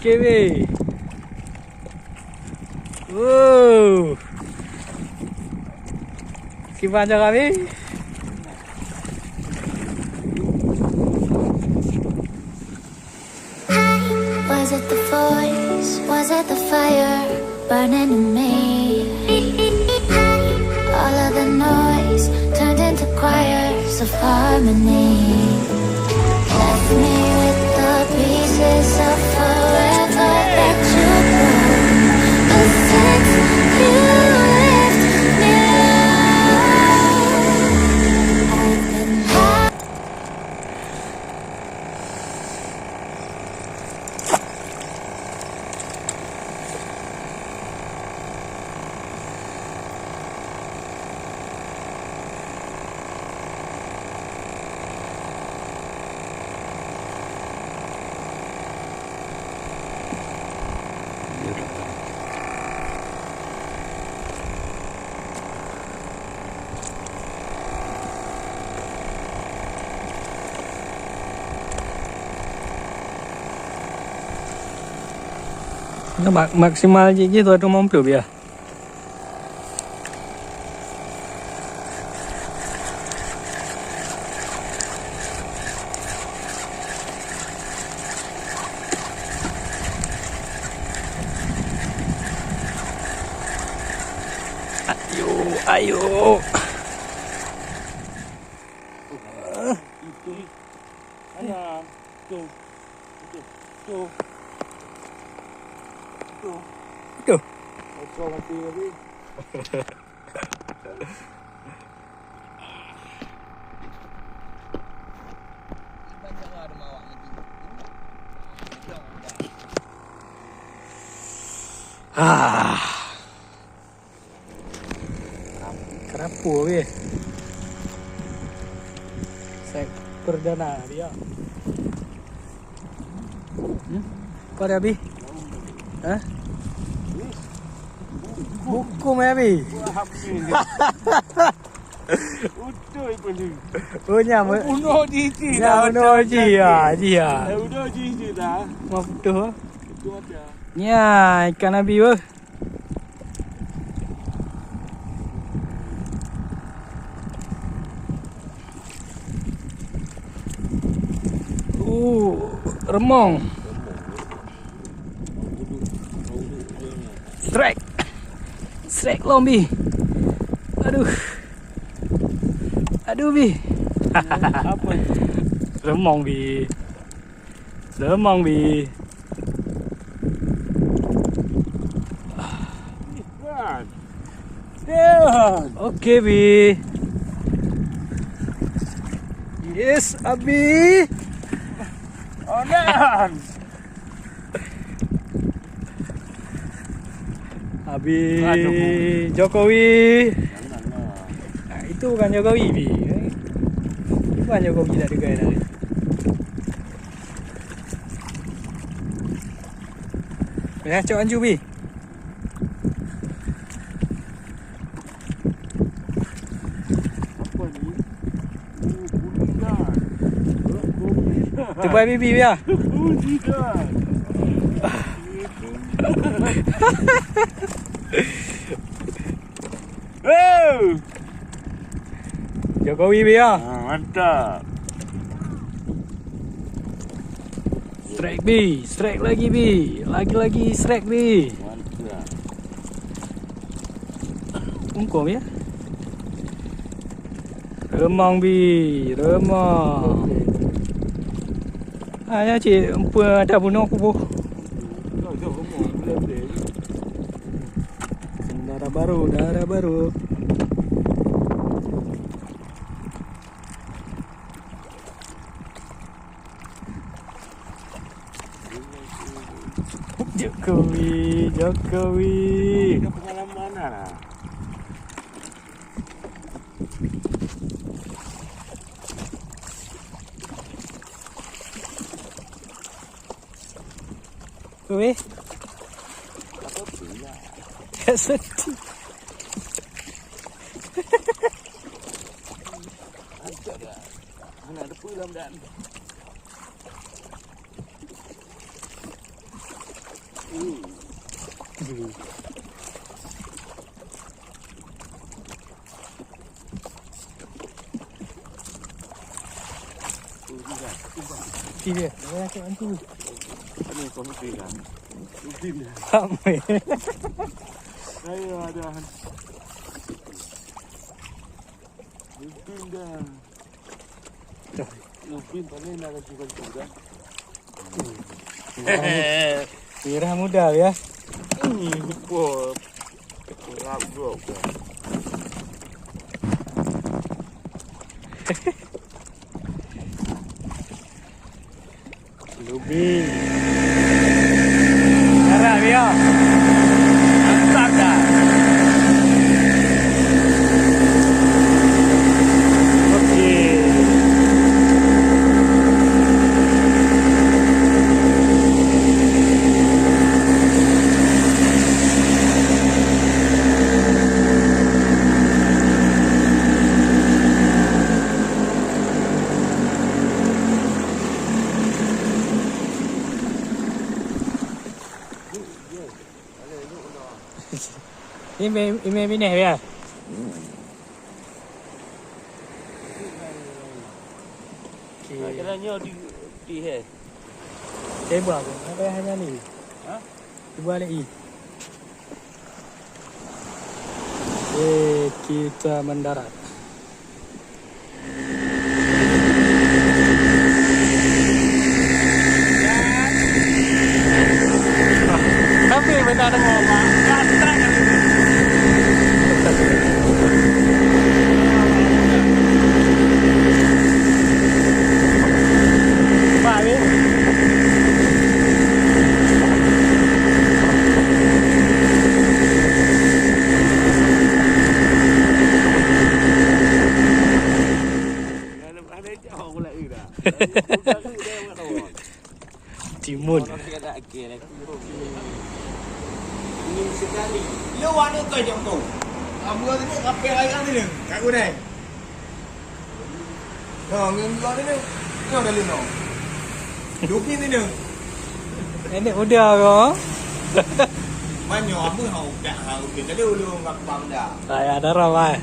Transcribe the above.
Okey weh. Wow. Gimana kami? Was it the voice? Was it the fire burning in me? All of the noise turned into choirs of harmony. Left me with the pieces of forever that you broke. But since you left me alone, I've been high. Nó maksimal je tu ada mampu ya. Ayo. Ana, tu. Itu. Kau mati lagi. Kerapu weh. Sek perdana dia. Kau dah habis? Hah? Hukum habis. Utuh pun ni. Punya Bunuh diri dah. Bunuh dia. Bunuh diri dah. Mau betul. Itu ada. Nya ikan nabi weh. Remong. Strike lombi. Aduh bi. Apa? Remong bi. Dewan. Okey bi. Yes, abi. Onan. Abi Jokowi. Itu bukan Jokowi bi. Bukan Jokowi dah dekat dah. Ya, cok anju bi. Apa ni? Budikan. Terbaik bibi ya. Budikan. Oh! Jokowi bi ya. Mantap. Strike bi, strike lagi bi. Lagi strike bi. Mantap. Ungkom ya. Remang bi, remang. Ya cik, empa ada bunuh aku bu. Darah baru. Jokowi. Ada pengalaman lah. Weh. Apa pula? Sedih. Ada dah. Mana ada pulang dan. Dia, saya cakap nanti. Ini kau mesti kan. Upin dah. Ramai. Saya ada. Upin dah. Upin paling nak cuba cuba. Kira muda ya. Wah, kerap bro. Lubin. Cara dia. Mantap dah. Okey. Email bini ya. Kalau nyo di he. Saya buat apa yang hanya ni? Ha? Buat lagi. Kita mendarat. Tapi benda ada ngomong. Katrak kali ni. Pak ni. Ada jauh pula ni dah. Timun. Ini sekali. Lu warna tu je tu. Abu tu ni apa air kan ni? Kat gudai. No, ngin gua ni. No dah lu no. Dukin ni ni. Ini udah ke? Manyo abu hau dah hau. Kita dulu ngap bang dah. Saya ada ramai.